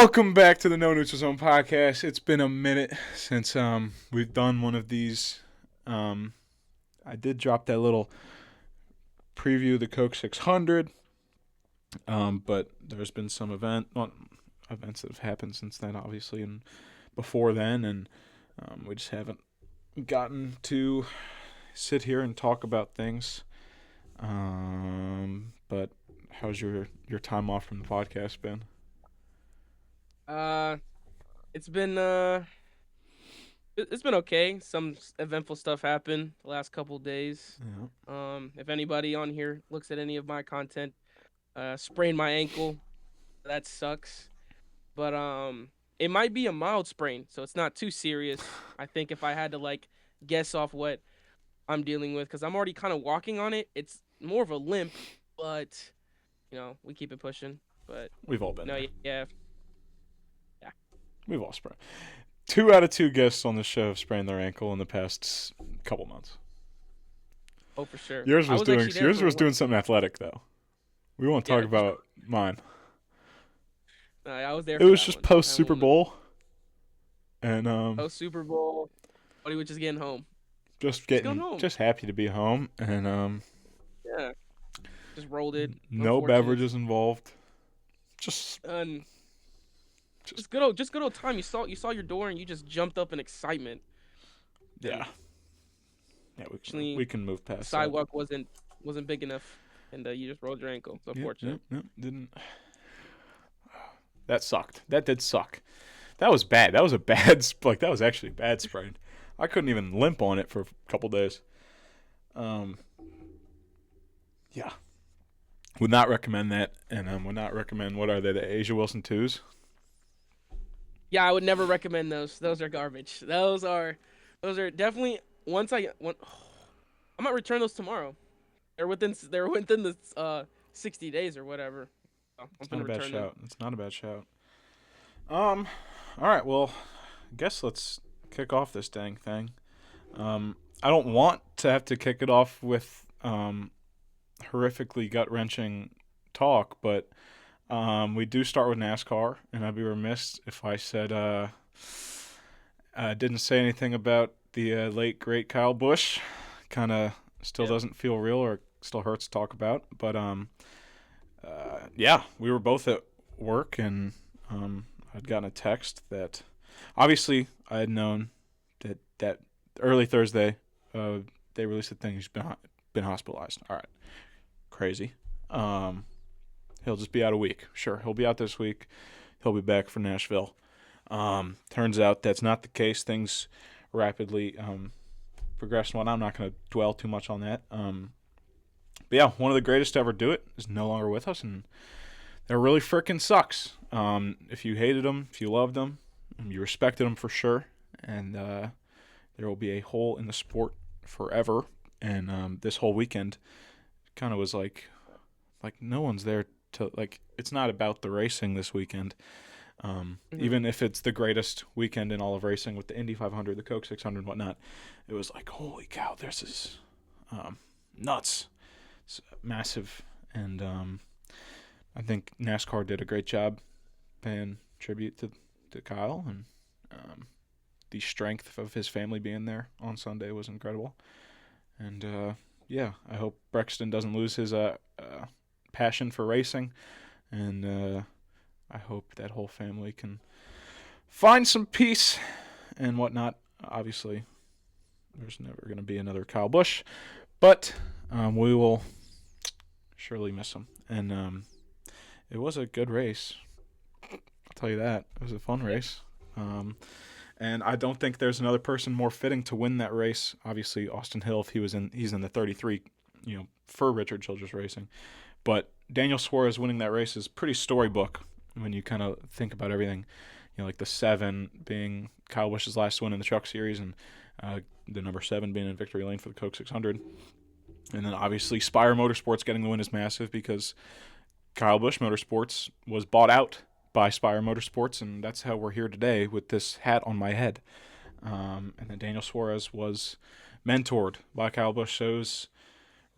Welcome back to the No Neutral Zone podcast. It's been a minute since we've done one of these. I did drop that little preview of the Coke 600, but there's been some events that have happened since then, obviously, and before then, and we just haven't gotten to sit here and talk about things. But how's your time off from the podcast been? It's been it's been okay. Some eventful stuff happened the last couple days. Yeah. If anybody on here looks at any of my content, sprained my ankle. That sucks. But it might be a mild sprain, so it's not too serious. I think if I had to guess off what I'm dealing with, because I'm already kind of walking on it, it's more of a limp. But we keep it pushing. But We've all been no, there. yeah. We've all sprained. 2 out of 2 guests on the show have sprained their ankle in the past couple months. Oh, for sure. Yours I was was doing actually there for doing something athletic though. We won't talk yeah. about mine. I was there It for was that just one. post I Super won't. Bowl, and Post Super Bowl. But he was just getting home. just Going home. just happy to be home, and Yeah. Just rolled it. no Unfortunate. beverages involved. Just And just just good old time. You saw your door and you just jumped up in excitement. yeah. And Yeah, actually, we can move the past that. sidewalk wasn't big enough, and you just rolled your ankle. It's unfortunate. Yep, didn't. That sucked. That did suck. That was bad. That was a bad that was actually a bad sprain. I couldn't even limp on it for a couple days. Yeah. Would not recommend that, and would not recommend, what are they, the Asia Wilson 2s? Yeah, I would never recommend those. Those are garbage. Those are definitely I might return those tomorrow. They're within the 60 days or whatever. So I'm It's not gonna a bad return them. shout. It's not a bad shout. All right, well, I guess let's kick off this dang thing. I don't want to have to kick it off with horrifically gut-wrenching talk, but we do start with NASCAR, and I'd be remiss if I said didn't say anything about the late great Kyle Busch. Kind of still Yeah. doesn't feel real, or still hurts to talk about. But yeah, we were both at work, and I'd gotten a text that obviously I had known that early Thursday they released the thing. He's been hospitalized. All right, crazy. He'll just be out a week. Sure, he'll be out this week. He'll be back for Nashville. Turns out that's not the case. Things rapidly progressed. Well, I'm not going to dwell too much on that. But yeah, one of the greatest to ever do it is no longer with us, and that really freaking sucks. If you hated him, if you loved him, you respected him for sure, and there will be a hole in the sport forever. And this whole weekend kind of was like no one's there to, it's not about the racing this weekend. Even if it's the greatest weekend in all of racing with the Indy 500, the Coke 600, and whatnot, it was like, holy cow, this is nuts. It's massive, and I think NASCAR did a great job paying tribute to Kyle, and the strength of his family being there on Sunday was incredible. And yeah, I hope Brexton doesn't lose his passion for racing, and I hope that whole family can find some peace and whatnot. Obviously, there's never going to be another Kyle Busch, but we will surely miss him. And it was a good race. I'll tell you that. It was a fun race. And I don't think there's another person more fitting to win that race. Obviously, Austin Hill, if he's in the 33, for Richard Childress Racing. But Daniel Suarez winning that race is pretty storybook when you kind of think about everything. Like the 7 being Kyle Busch's last win in the Truck Series, and the number 7 being in victory lane for the Coke 600. And then obviously Spire Motorsports getting the win is massive because Kyle Busch Motorsports was bought out by Spire Motorsports, and that's how we're here today with this hat on my head. And then Daniel Suarez was mentored by Kyle Busch, so it was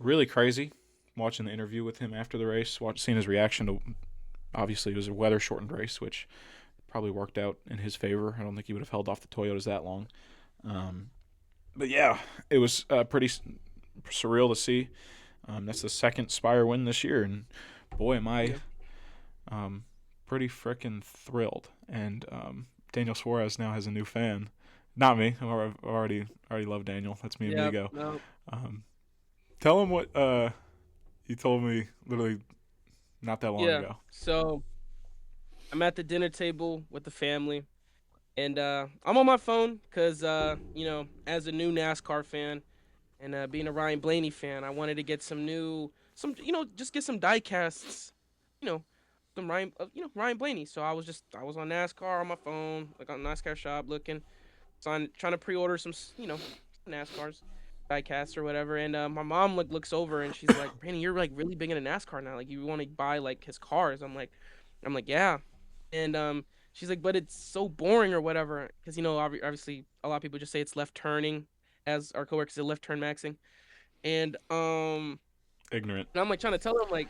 really crazy watching the interview with him after the race, seeing his reaction to, obviously it was a weather-shortened race, which probably worked out in his favor. I don't think he would have held off the Toyotas that long. But yeah, it was pretty surreal to see. That's the second Spire win this year, and boy, am I Yeah. pretty freaking thrilled. And Daniel Suarez now has a new fan. Not me. I've already love Daniel. That's me a minute Yeah. ago. No. Um, tell him what you told me literally not that long Yeah. ago. So I'm at the dinner table with the family, and I'm on my phone because as a new NASCAR fan and being a Ryan Blaney fan, I wanted to get just get some die casts, you know, Ryan Blaney. So I was on NASCAR on my phone, like on NASCAR shop looking, so I'm trying to pre-order NASCARs, diecasts or whatever. And my mom looks over and she's like, "Brandon, you're like really big into NASCAR now. Like you want to buy like his cars?" I'm like, yeah. And she's like, "But it's so boring or whatever," because obviously a lot of people just say it's left turning, as our coworkers say left turn maxing. And Ignorant. and I'm like trying to tell them like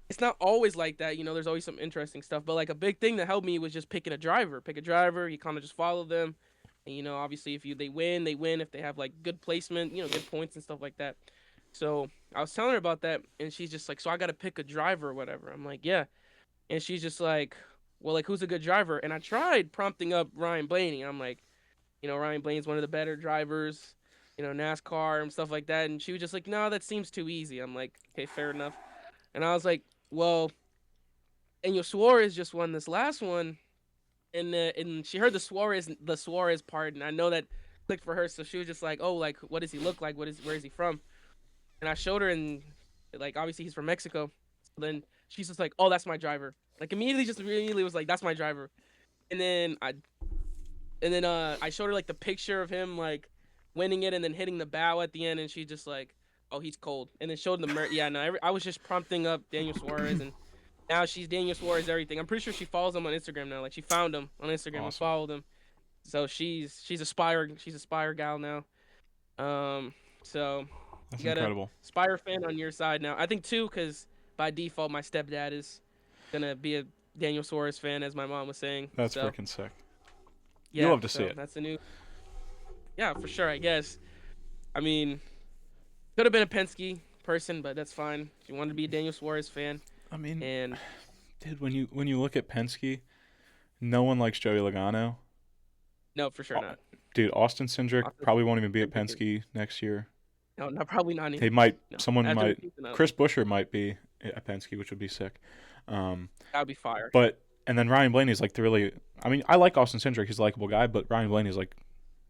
it's not always like that. There's always some interesting stuff. But like a big thing that helped me was just picking a driver. Pick a driver. You kind of just follow them. And obviously if they win, they win. If they have like good placement, good points and stuff like that. So I was telling her about that, and she's just like, "So I got to pick a driver or whatever." I'm like, "Yeah," and she's just like, "Well, like who's a good driver?" And I tried prompting up Ryan Blaney. I'm like, Ryan Blaney's one of the better drivers, NASCAR and stuff like that. And she was just like, "No, that seems too easy." I'm like, "Okay, fair enough." And I was like, "Well, and your Suarez just won this last one," and she heard the Suarez part, and I know that clicked for her. So she was just like, "Oh, like what does he look like? Where is he from?" And I showed her, and like obviously he's from Mexico. So then she's just like, "Oh, that's my driver." Like immediately was like, "That's my driver." And then I showed her like the picture of him like winning it and then hitting the bow at the end, and she just like, "Oh, he's cold." And then showed yeah, no, I was just prompting up Daniel Suarez, and now she's Daniel Suarez everything. I'm pretty sure she follows him on Instagram now. Like she found him on Instagram and Awesome. followed him. So she's a Spire gal now. Um, so That's you got a incredible. Spire fan on your side now. I think too, because by default my stepdad is gonna be a Daniel Suarez fan, as my mom was saying. That's So freaking sick. You yeah, love to see so it. that's a new. Yeah, for sure. I guess. I mean, could have been a Penske person, but that's fine. She wanted to be a Daniel Suarez fan, I mean, and dude, when you look at Penske, no one likes Joey Logano. no, for sure Au- not. Dude, Austin Cindric Austin probably won't even be at Cindric is Penske next year. no, not probably not They even. might. No, Someone after the might. season, no, Chris Buescher might be at Penske, which would be sick. Um, that would be fire. but and then Ryan Blaney's like the really. I mean, I like Austin Cindric. He's a likable guy, but Ryan Blaney's like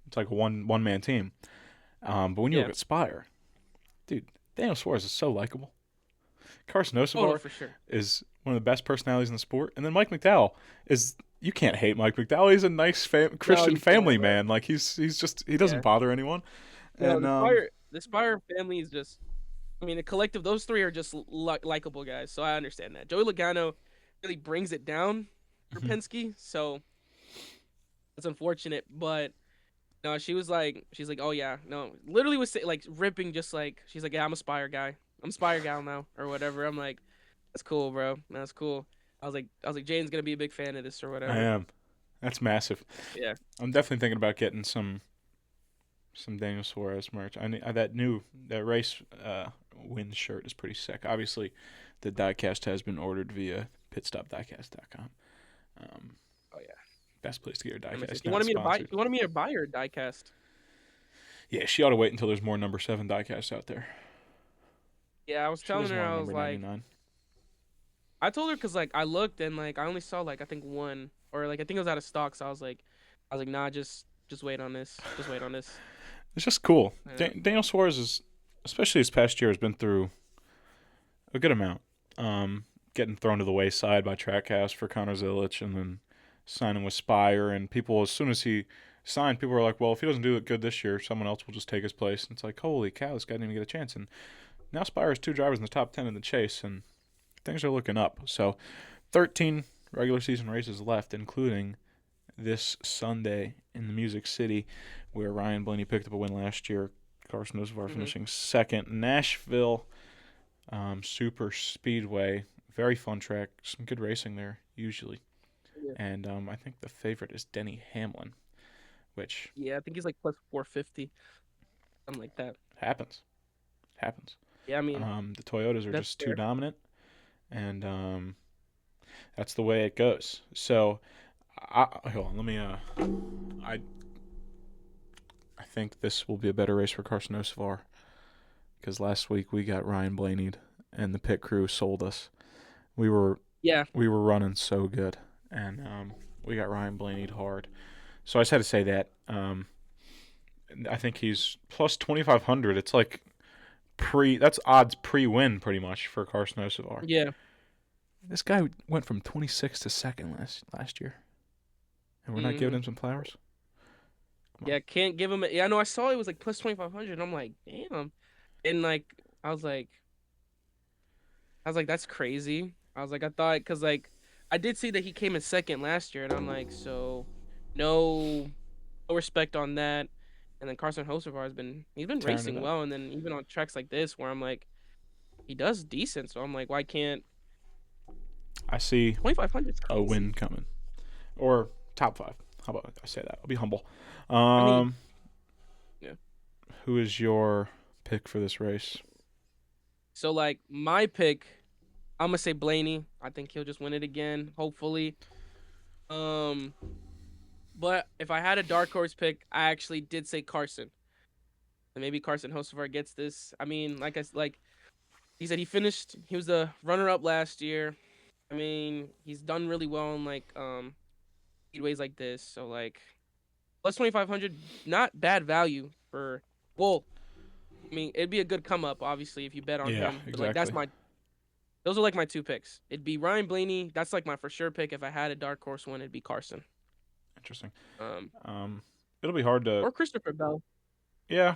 it's like a one man team. But when you look Yeah. at Spire, dude, Daniel Suarez is so likable. Carson Oh no, Osevar for sure. is one of the best personalities in the sport, and then Mike McDowell is. You can't hate Mike McDowell. He's a nice No, Christian you can't, family bro. man. Like he's just he doesn't Yeah. bother anyone. No, And the Spire family is just. I mean, the collective. Those three are just likable guys, so I understand that. Joey Logano really brings it down for mhm, Penske, so it's unfortunate. But no, she's like, "Oh yeah, no," literally like ripping, just like she's like, "Yeah, I'm a Spire guy. I'm a Spire gal now, or whatever." I'm like, "That's cool, bro. That's cool." I was like, Jaden's gonna be a big fan of this or I whatever. am. That's massive. Yeah. I'm definitely thinking about getting some Daniel Suarez merch. That race win shirt is pretty sick. Obviously, the diecast has been ordered via pitstopdiecast.com. Um, Oh yeah. best place to get your That makes sense. diecast. You Not wanted me to buy. sponsored. You wanted me to buy your diecast. Yeah, she ought to wait until there's more number 7 diecasts out there. Yeah, I was She telling doesn't her. want a I was number like, 99. I told her because like I looked and like I only saw like I think one, or like I think it was out of stock. So I was like, nah, just wait on this. Just wait on this. It's just cool. Yeah. Daniel Suarez is, especially this past year, has been through a good amount. Getting thrown to the wayside by Trackhouse for Connor Zilic, and then signing with Spire. And people, as soon as he signed, people were like, "Well, if he doesn't do it good this year, someone else will just take his place." And it's like, holy cow, this guy didn't even get a chance. And now Spire has 2 drivers in the top 10 in the chase, and things are looking up. So, 13 regular season races left, including this Sunday in the Music City, where Ryan Blaney picked up a win last year. Carson Osevar Mhm. finishing second. Nashville Super Speedway, very fun track. Some good racing there usually. Yeah. and I think the favorite is Denny Hamlin, which Yeah, I think he's like plus 450, something like that. happens. Happens. Yeah, I mean The Toyotas are that's just too fair. dominant, and that's the way it goes. So, hold on. Let me. I I think this will be a better race for Carson Osevar because last week we got Ryan Blaney and the pit crew sold us. We were Yeah, we were running so good, and we got Ryan Blaney hard. So I just had to say that. I think he's plus 2,500. It's like that's odds pre-win pretty much for Carson Osevar. yeah, This guy went from 26 to second last year, and we're not giving hmm him some flowers. Come on. yeah. Can't give him. Yeah, I know. I saw it was like plus 2,500. And I'm like, damn. And like, I was like, that's crazy. I was like, I thought because like I did see that he came in second last year, and I'm like, so no, no respect on that. And then Carson Hocevar he's been Tearing it racing up. well, and then even on tracks like this where I'm like he does decent. So I'm like, why can't I see 2,500 is a crazy. win coming, or top five. How about I say that? I'll be humble. I mean, Um, yeah. who is your pick for this race? So like my pick, I'm gonna say Blaney. I think he'll just win it again, hopefully. Um, but if I had a dark horse pick, I actually did say Carson. And maybe Carson Hocevar gets this. I mean, like he said, he was the runner up last year. I mean, he's done really well in like speedways like this. So like plus 2,500, not bad value for. Well, I mean, it'd be a good come up, obviously, if you bet on Yeah, him. But like exactly. those are like my two picks. It'd be Ryan Blaney. That's like my for sure pick. If I had a dark horse one, it'd be Carson. Interesting. Um, Um, it'll be hard to. or Christopher Bell. Yeah,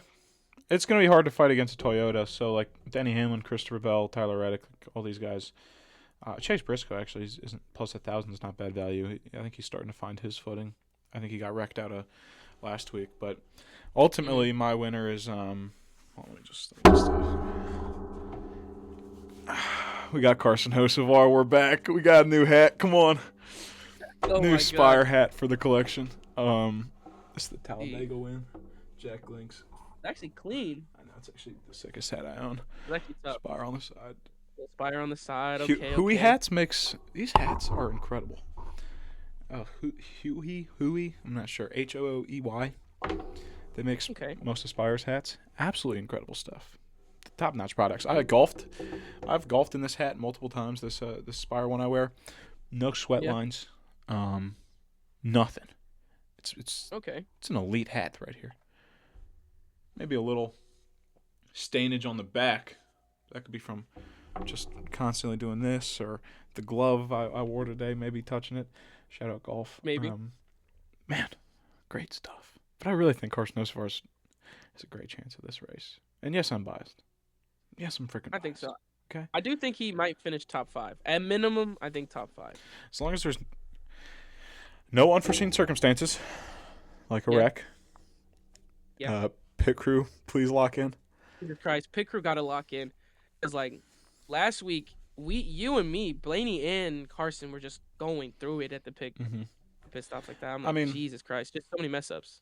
it's gonna be hard to fight against a Toyota. So like Denny Hamlin, Christopher Bell, Tyler Reddick, all these guys. Chase Briscoe actually isn't plus 1,000 is not bad value. I think he's starting to find his footing. I think he got wrecked out of last week, but Mm. ultimately my winner is let me just we got Carson Hocevar. We're back. We got a new hat. Come on, Oh new my God. Spire hat for the collection. This is the Gee, Talladega win. Jack Links. it's actually clean. I know it's actually the sickest hat I own. It's actually tough. Spire on the side. Spire on the side. Okay, Huey okay. hats makes these hats are incredible. Huey. I'm not sure. Hooey. That makes Okay. most of Spire's hats. Absolutely incredible stuff. Top notch products. I golfed. I've golfed in this hat multiple times. This Spire one I wear. No sweat Yeah. lines. Nothing. It's Okay. it's an elite hat right here. Maybe a little stainage on the back. That could be from just constantly doing this, or the glove I wore today, maybe touching it. Shout out golf. Maybe. Man, great stuff. But I really think Carson Hocevar has a great chance of this race. And yes, I'm biased. Yes, I'm freaking I think biased. so. Okay? I do think he might finish top five. At minimum, I think top five. As long as there's no unforeseen circumstances, like a Yeah. wreck, Yeah. pit crew, please lock in. Jesus Christ. Pit crew got to lock in. Because like last week, you and me, Blaney and Carson were just going through it at the Mm-hmm. pit stops like that. I'm I like, mean, Jesus Christ. Just so many mess ups.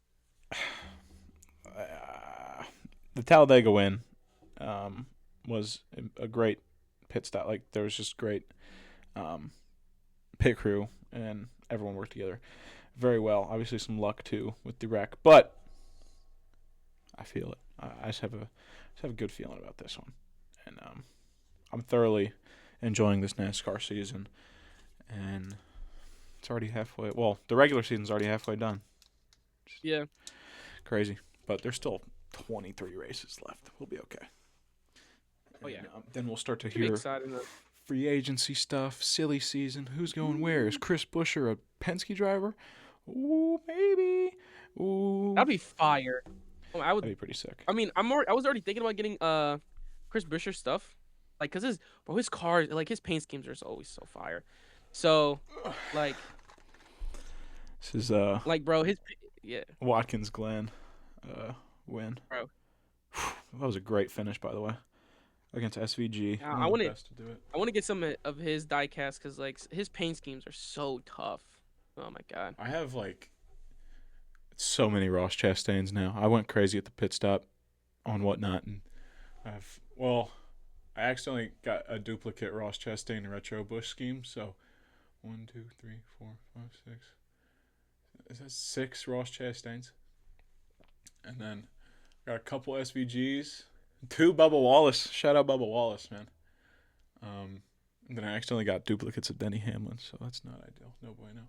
the Talladega win was a great pit stop. Like, there was just great um, pit crew, and everyone worked together very well. Obviously, some luck too with the wreck, but I feel it. I just have a good feeling about this one, and I'm thoroughly enjoying this NASCAR season, and it's already halfway. Well, the regular season's already halfway done. Yeah. Crazy, but there's still 23 races left. We'll be okay. Oh, yeah. And, then we'll start to Should be hear exciting. free agency stuff, silly season. Who's going where? Is Chris Buescher a Penske driver? Ooh, maybe. Ooh, That'd be fire. Oh, that'd be pretty sick. I mean, I was already thinking about getting Chris Buescher stuff, like, cause his cars, like his paint schemes are always so fire. So, like This is bro, yeah, Watkins Glen win. bro. That was a great finish, by the way, against SVG. I One of want the to best to do it. I want to get some of his diecast, cause like his paint schemes are so tough. Oh my god. I have like so many Ross Chastains now. I went crazy at the pit stop on whatnot, and I accidentally got a duplicate Ross Chastain retro Bush scheme. So 1, 2, 3, 4, 5, 6. Is that 6 Ross Chastains? And then got a couple SVGs, 2 Bubba Wallace. Shout out Bubba Wallace, man. And then I accidentally got duplicates of Denny Hamlin, so that's not ideal. No bueno.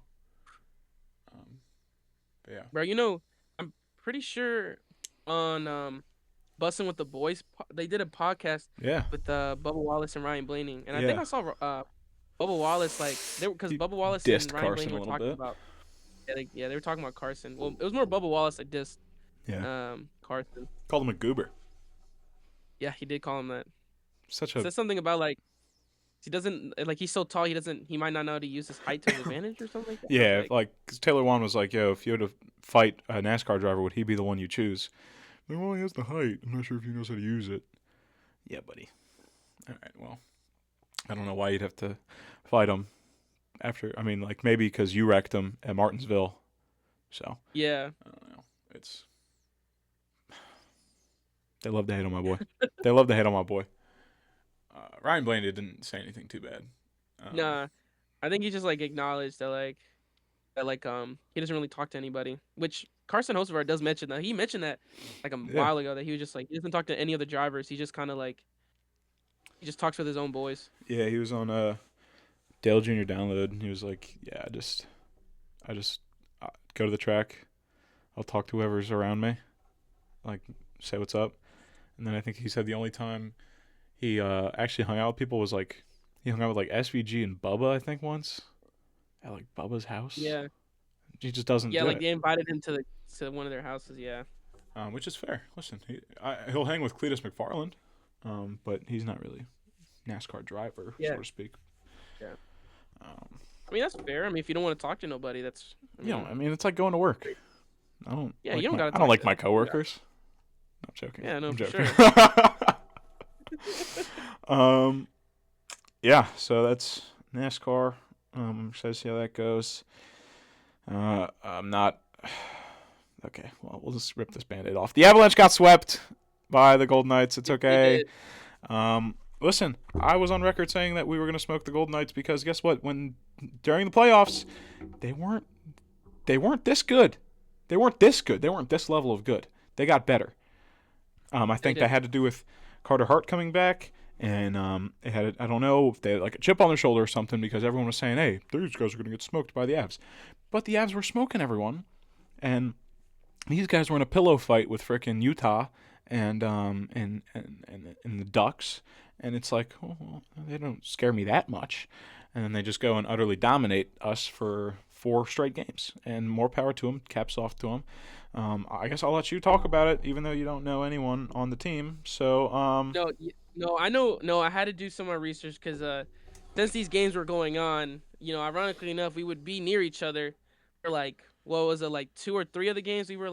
But yeah. Bro, I'm pretty sure on Bussin' with the Boys, they did a podcast Yeah. with Bubba Wallace and Ryan Blaney, and I think Yeah. I saw Bubba Wallace like they were because He Bubba Wallace and dissed Ryan Carson Blaney a were little talking bit. about they were talking about Carson. Well, it was more Bubba Wallace that dissed Yeah. Carson. Called him a goober. Yeah, he did call him that. Such a Said something about like he doesn't like he's so tall he might not know how to use his height to his advantage or something like that. I was yeah. Like cause Taylor Wan was like, "Yo, if you had to fight a NASCAR driver, would he be the one you choose?" Like, well, he has the height. I'm not sure if he knows how to use it. Yeah, buddy. All right. Well, I don't know why you'd have to fight him after. I mean, like maybe because you wrecked him at Martinsville. So yeah. I don't know. It's they love to hate on my boy. They love to hate on my boy. Ryan Blaney didn't say anything too bad. Nah, I think he just like acknowledged that he doesn't really talk to anybody. Which Carson Hocevar does mention that. He mentioned that like a Yeah. while ago that he was just like he doesn't talk to any other drivers. He just kind of like he just talks with his own boys. Yeah, he was on Dale Jr. Download, and he was like, "Yeah, I just go to the track. I'll talk to whoever's around me, like say what's up." And then I think he said the only time he actually hung out with people was like he hung out with like SVG and Bubba, I think once at like Bubba's house. Yeah, He just doesn't yeah, do like it, they invited him to one of their houses. Yeah, which is fair. Listen, he'll hang with Cletus McFarland, but he's not really NASCAR driver, yeah, so to speak. yeah. Um, I mean that's fair. I mean if you don't want to talk to nobody, that's I mean, it's like going to work. Yeah, you don't gotta I don't talk like to my them. coworkers. No, I'm joking. Yeah, no, I'm for joking. sure. Yeah. So that's NASCAR. Excited to see how that goes. I'm not. Okay. Well, we'll just rip this Band-Aid off. The Avalanche got swept by the Golden Knights. It's They okay. did. Listen, I was on record saying that we were going to smoke the Golden Knights because guess what? When during the playoffs, they weren't this good. They weren't this good. They weren't this level of good. They got better. I think that did. had to do with Carter Hart coming back, and it had I don't know if they had like a chip on their shoulder or something because everyone was saying, "Hey, these guys are going to get smoked by the Avs," but the Avs were smoking everyone, and these guys were in a pillow fight with frickin' Utah and the Ducks, and it's like, oh, well, they don't scare me that much, and then they just go and utterly dominate us for 4 straight games, and more power to them. Caps off to them. I guess I'll let you talk about it, even though you don't know anyone on the team. So, No, I know. No, I had to do some more research because since these games were going on, ironically enough, we would be near each other for like what was it, like 2 or 3 of the games. We were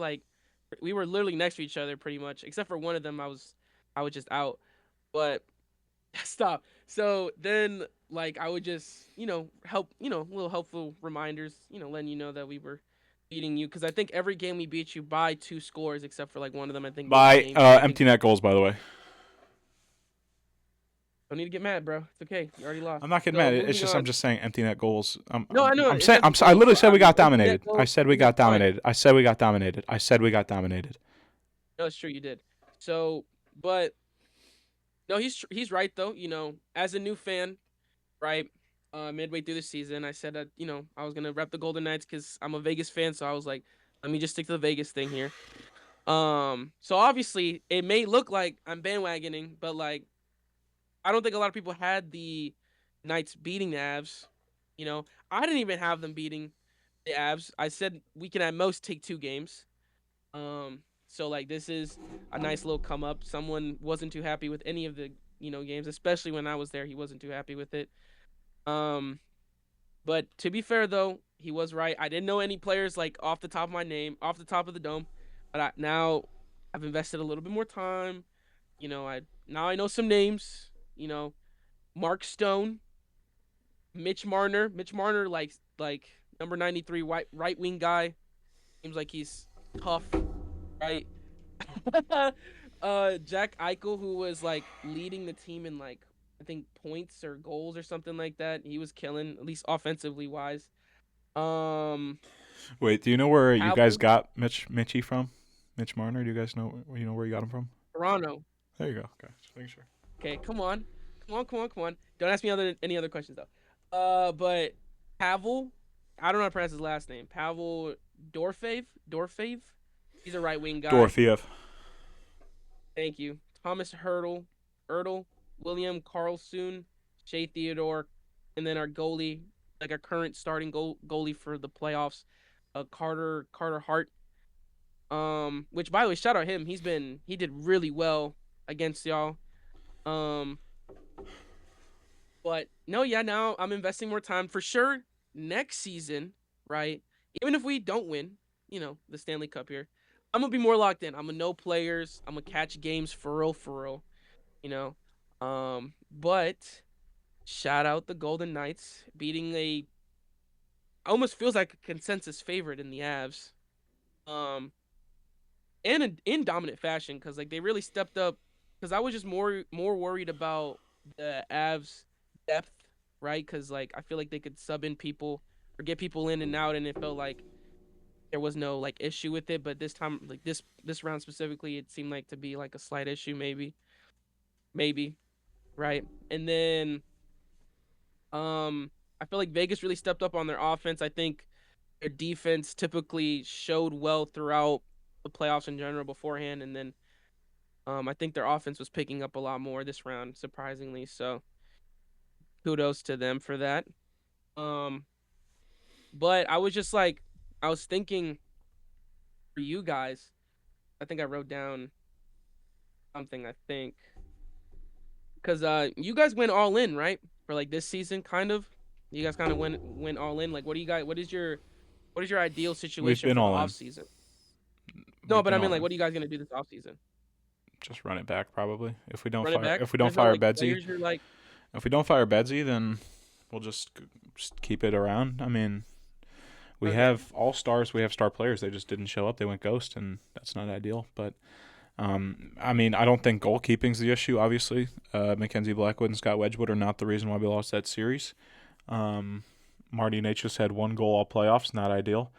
literally next to each other pretty much, except for one of them. I was just out, but stop. So then, like, I would just help, little helpful reminders, letting you know that we were beating you because I think every game we beat you by 2 scores, except for like one of them. I think maybe by game 2. I think empty net goals, by the way. don't need to get mad, bro. It's okay. You already lost. I'm not getting So mad. It's moving just I'm on. just saying empty net goals. No, I know. I'm It's saying empty I goals, literally but said we got empty net dominated. I goals. said we got That's fine. dominated. I said we got dominated. I said we got dominated. No, it's true. You did. So, but no, he's right though. As a new fan, right? Midway through the season, I said that I was gonna rep the Golden Knights because I'm a Vegas fan. So I was like, let me just stick to the Vegas thing here. So obviously it may look like I'm bandwagoning, but like I don't think a lot of people had the Knights beating the Avs. I didn't even have them beating the Avs. I said we can at most take 2 games. So like this is a nice little come up. Someone wasn't too happy with any of the games, especially when I was there. He wasn't too happy with it. Um, but to be fair though, he was right. I didn't know any players like off the top of my name, off the top of the dome, but now I've invested a little bit more time. I know some names. Mark Stone, Mitch Marner. Mitch Marner like number 93 right wing guy. Seems like he's tough, right? Jack Eichel, who was like leading the team in like I think points or goals or something like that. He was killing, at least offensively wise. Um, Wait, do you know where you guys Pavel, got Mitchie from? Mitch Marner? Do you guys know? You know where you got him from? Toronto. There you go. Okay, just making sure. Okay, come on. Don't ask me any other questions though. But Pavel, I don't know how to pronounce his last name. Pavel Dorfave. He's a right wing guy. Dorofeev. Thank you. Thomas Ertl, William Carlsoon, Shea Theodore, and then our goalie, like our current starting goalie for the playoffs, Carter Hart. Which by the way, shout out him. He did really well against y'all. Um, but no, yeah, now I'm investing more time for sure. Next season, right? Even if we don't win, the Stanley Cup here, I'm gonna be more locked in. I'm gonna know players. I'm gonna catch games for real. You know. But shout out the Golden Knights beating a almost feels like a consensus favorite in the Avs. Um, and in dominant fashion because like they really stepped up. Because I was just more worried about the Avs depth, right? Because like I feel like they could sub in people or get people in and out, and it felt like there was no like issue with it. But this time, like this round specifically, it seemed like to be like a slight issue, maybe, right? And then I feel like Vegas really stepped up on their offense. I think their defense typically showed well throughout the playoffs in general beforehand, and then I think their offense was picking up a lot more this round, surprisingly. So kudos to them for that. Um, but I was just like, I was thinking for you guys. I think I wrote down something. I think because you guys went all in, right? For like this season, kind of. You guys kind of went all in. Like, what do you guys? What is your ideal We've situation been for the all off in. season? No, We've but been I mean, all like, in. what are you guys gonna do this off season? Just run it back probably. Run it back. If we don't There's no fire like Bedsy, players you're like, if we don't fire Bedsy, then we'll just keep it around. I mean, we okay, have all stars. We have star players. They just didn't show up. They went ghost, and that's not ideal. But I mean, I don't think goalkeeping's the issue. Obviously, Mackenzie Blackwood and Scott Wedgwood are not the reason why we lost that series. Marty Natchez had one goal all playoffs. Not ideal.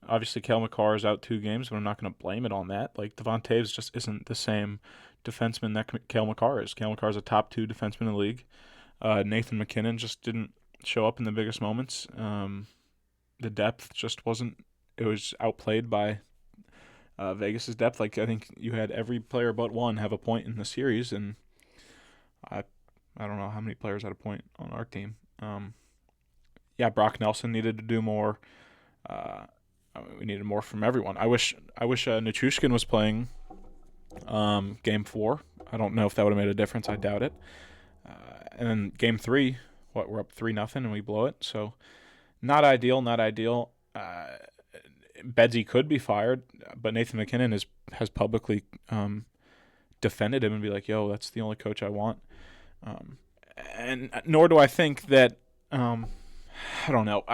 Obviously, Cale Makar is out 2 games, but I'm not going to blame it on that. Like, Devon Toews just isn't the same defenseman that Cale Makar is. Cale Makar is a top 2 defenseman in the league. Nathan MacKinnon just didn't show up in the biggest moments. The depth just wasn't. It was outplayed by Vegas's depth. Like, I think you had every player but one have a point in the series, and I I don't know how many players had a point on our team. Yeah, Brock Nelson needed to do more. Uh, we needed more from everyone. I wish Nichushkin was playing game 4. I don't know if that would have made a difference. I doubt it. And then game 3, we're up 3-0 and we blow it. So not ideal. Not ideal. Bedsy could be fired, but Nathan MacKinnon has publicly defended him and be like, "Yo, that's the only coach I want." And nor do I think that. I don't know.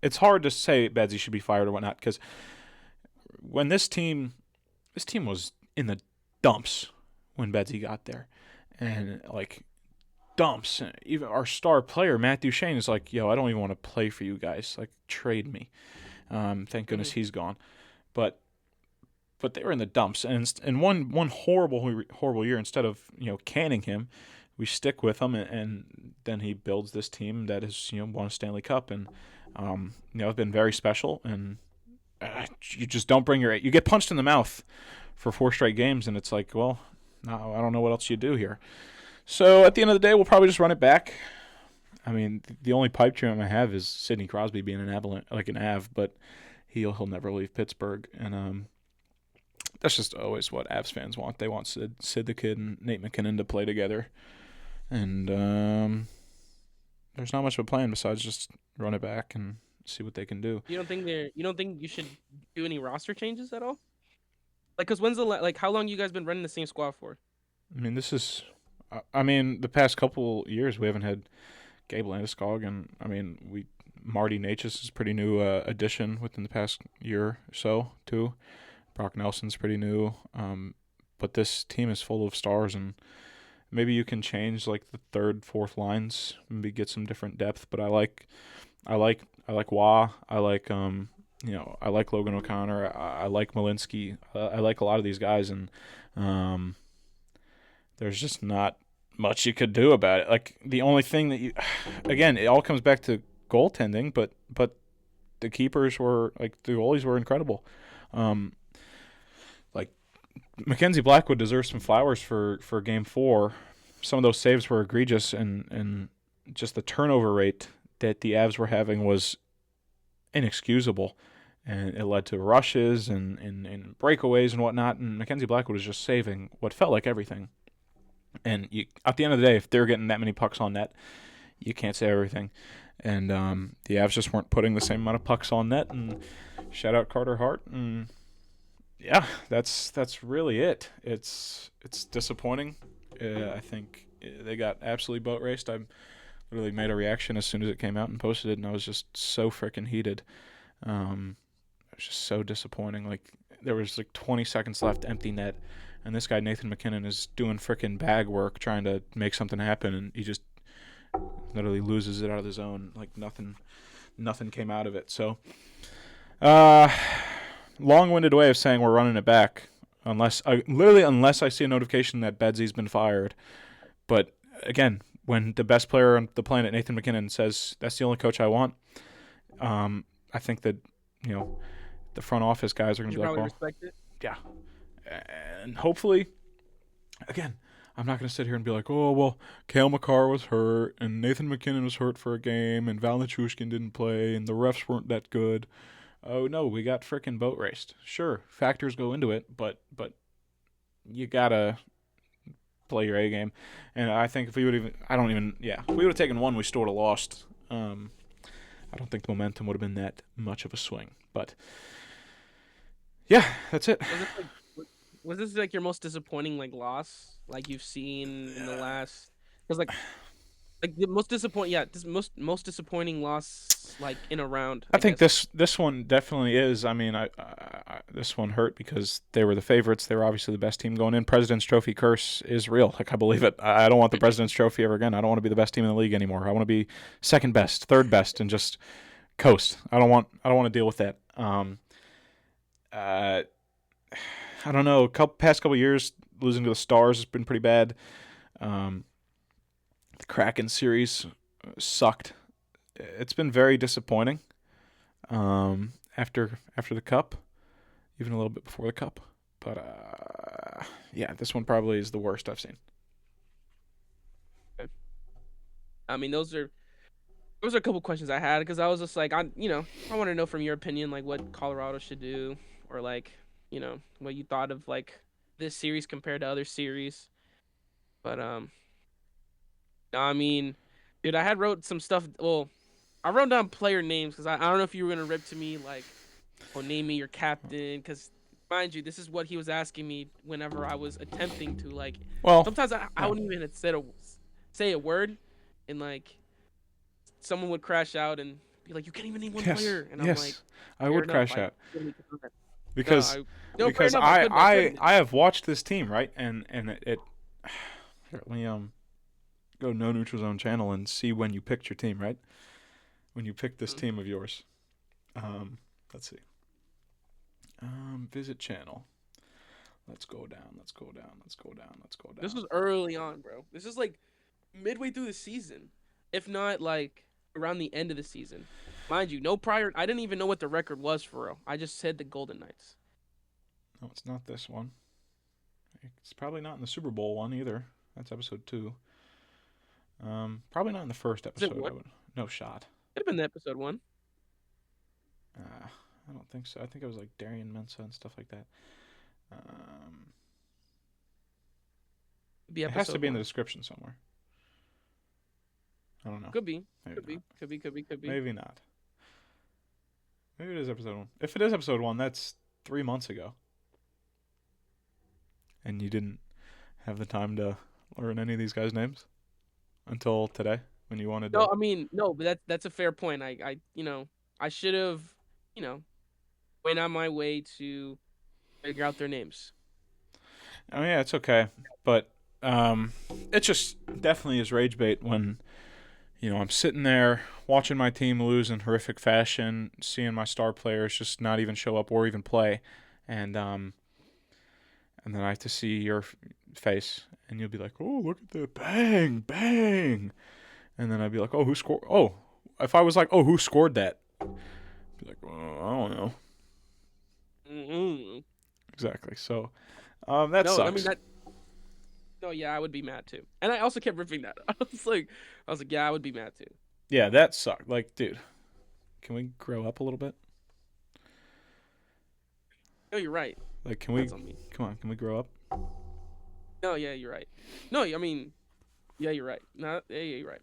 It's hard to say Bedsy should be fired or whatnot because when this team was in the dumps when Bedsy got there, and like dumps. Even our star player Matt Duchene is like, "Yo, I don't even want to play for you guys. Like, trade me." Thank goodness mhm. he's gone, but they were in the dumps, and one horrible year. Instead of canning him, we stick with him, and then he builds this team that has won a Stanley Cup, and it's been very special. And you just don't bring you get punched in the mouth for 4 straight games, and it's like, well, no, I don't know what else you do here. So at the end of the day, we'll probably just run it back. I mean, the only pipe dream I have is Sidney Crosby being an Avalanche, like an Av, but he'll never leave Pittsburgh, and that's just always what Avs fans want. They want Sid the Kid and Nate MacKinnon to play together, and there's not much of a plan besides just run it back and see what they can do. You don't think you should do any roster changes at all? Like, cause when's like how long you guys been running the same squad for? I mean, the past couple years we haven't had Gabe Landeskog, and I mean, Marty Natchez is a pretty new addition within the past year or so too. Brock Nelson's pretty new. But this team is full of stars, and maybe you can change like the third, fourth lines, maybe get some different depth. But I like Wah. I like I like Logan O'Connor. I like Malinsky. I like a lot of these guys, and um, there's just not much you could do about it. Like the only thing that you, again, it all comes back to goaltending, but the keepers were like the goalies were incredible. Um, like Mackenzie Blackwood deserves some flowers for Game 4. Some of those saves were egregious, and just the turnover rate that the Avs were having was inexcusable, and it led to rushes and breakaways and whatnot. And Mackenzie Blackwood was just saving what felt like everything. And at the end of the day, if they're getting that many pucks on net, you can't say everything. And the Avs just weren't putting the same amount of pucks on net. And shout out Carter Hart. And yeah, that's really it. It's disappointing. I think they got absolutely boat raced. I literally made a reaction as soon as it came out and posted it, and I was just so freaking heated. It was just so disappointing. Like there was like 20 seconds left, empty net, and this guy Nathan MacKinnon is doing freaking bag work trying to make something happen, and he just literally loses it out of the zone. Like nothing came out of it. So, long-winded way of saying we're running it back, unless I see a notification that Bedsy's been fired. But again, when the best player on the planet, Nathan MacKinnon, says that's the only coach I want, I think that the front office guys are going to be like, well, respect it. Yeah, and hopefully, again, I'm not going to sit here and be like, oh, well, Cale Makar was hurt, and Nathan MacKinnon was hurt for a game, and Val Nichushkin didn't play, and the refs weren't that good. Oh, no, we got frickin' boat raced. Sure, factors go into it, but you got to play your A game. And I think if we would if we would have taken one, we still would have lost. I don't think the momentum would have been that much of a swing. But, yeah, that's it. Was this like your most disappointing like loss like you've seen in the last? Because like the most disappointing, most disappointing loss like in a round. I think this one definitely is. I mean, I this one hurt because they were the favorites. They were obviously the best team going in. President's Trophy curse is real. Like I believe it. I don't want the President's Trophy ever again. I don't want to be the best team in the league anymore. I want to be second best, third best, and just coast. I don't want to deal with that. I don't know. Past couple years, losing to the Stars has been pretty bad. The Kraken series sucked. It's been very disappointing. After the Cup, even a little bit before the Cup, but yeah, this one probably is the worst I've seen. I mean, those are a couple questions I had because I was just like, I want to know from your opinion like what Colorado should do, or like what you thought of like this series compared to other series. But I mean, dude, I had wrote some stuff. Well, I wrote down player names because I don't know if you were gonna rip to me like, oh, name me your captain. Because mind you, this is what he was asking me whenever I was attempting to like. Well, sometimes I wouldn't even say a word, and like someone would crash out and be like, "You can't even name one player," and I'm like, I would crash out because fair enough, I have watched this team, right, and it here, let me go No Neutral Zone channel and see when you picked your team, right? When you picked this team of yours. Let's see. Visit channel. Let's go down. This was early on, bro. This is like midway through the season, if not like around the end of the season. Mind you, no prior. I didn't even know what the record was for real. I just said the Golden Knights. No, it's not this one. It's probably not in the Super Bowl one either. That's episode 2. Probably not in the first episode. No shot. Could have been the episode 1. I don't think so. I think it was like Darian Mensa and stuff like that. It has to be in the description somewhere. I don't know. Could be. Maybe Could be. Maybe not. Maybe it is episode 1. If it is episode 1, that's 3 months ago. And you didn't have the time to learn any of these guys' names until today when you wanted No, to. I mean, no, but that's a fair point. I should have, you know, went on my way to figure out their names. Oh yeah, it's okay, but um, it just definitely is rage bait when I'm sitting there watching my team lose in horrific fashion, seeing my star players just not even show up or even play, and and then I have to see your face, and you'll be like, "Oh, look at that, bang, bang," and then I'd be like, "Oh, who scored? Oh, if I was like, oh, who scored that?" I'd be like, oh, I don't know Mm-mm. exactly. So that No, I mean sucks. that. No, yeah, I would be mad too. And I also kept ripping that. I was like, yeah, I would be mad too. Yeah, that sucked. Like, dude, can we grow up a little bit? No, you're right. Like, can we? That's on me. Come on, can we grow up? No, yeah, you're right. No, I mean, yeah, you're right. No, yeah, you're right.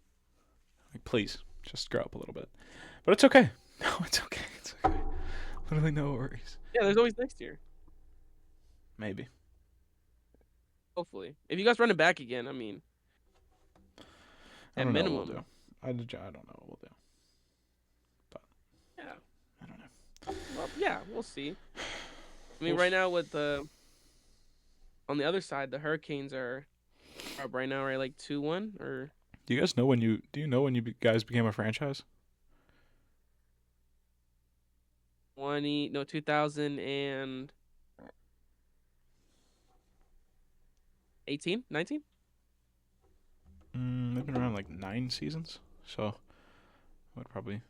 Like, please, just grow up a little bit. But it's okay. No, it's okay. It's okay. Literally no worries. Yeah, there's always next year. Maybe. Hopefully, if you guys run it back again, I mean, I at don't know what we'll minimum, do. I don't know what we'll do. But yeah. I don't know. Well, yeah, we'll see. I mean, We'll right now with the on the other side, the Hurricanes are up right now, right, like 2-1 or do you guys know when you guys became a franchise? 2018, 19, They've been around like 9 seasons. So what? Probably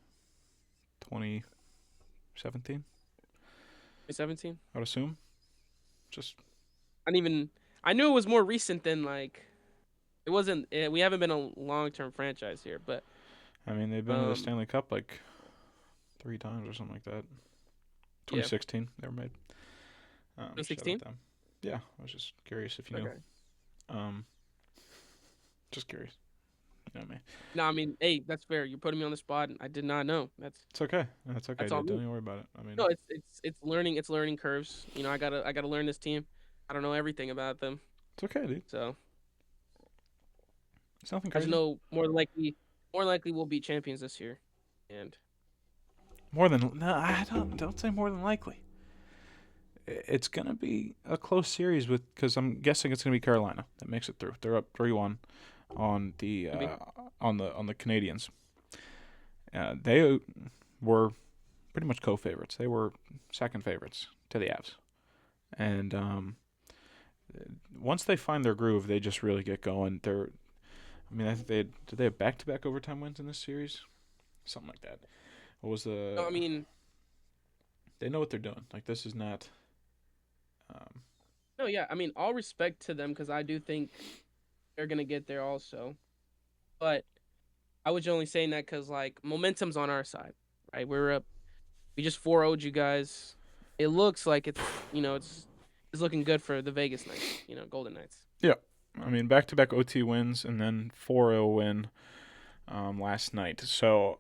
2017. 2017. I would assume. Just I didn't even. I knew it was more recent than like it wasn't. We haven't been a long term franchise here, but I mean they've been to the um, Stanley Cup like 3 times or something like that. yeah, 2016 they were made. Shout out 2016. them. Yeah, I was just curious if you knew. Okay. Um, just curious. You know me. No, I mean, hey, that's fair. You're putting me on the spot, and I did not know. It's okay. That's okay, That's all dude. Don't me. even worry about it. I mean, No, it's learning. It's learning curves. I gotta learn this team. I don't know everything about them, it's okay, dude. so It's nothing I just crazy. know more than likely we'll be champions this year, and More than no, I don't say more than likely. It's gonna be a close series with because I'm guessing it's gonna be Carolina that makes it through. They're up 3-1 on the maybe. on the Canadians. They were pretty much co-favorites. They were second favorites to the Avs, and once they find their groove, they just really get going. I mean, I think did they have back-to-back overtime wins in this series, something like that. What was No, I the? mean, They know what they're doing. Like this is not. Um, no, yeah, I mean, all respect to them because I do think they're gonna get there also, but I was only saying that because like momentum's on our side, right? We're up. We just 4-0'd you guys. It looks like it's looking good for the Vegas Knights, Golden Knights. yeah, I mean back-to-back OT wins and then 4-0 win last night. So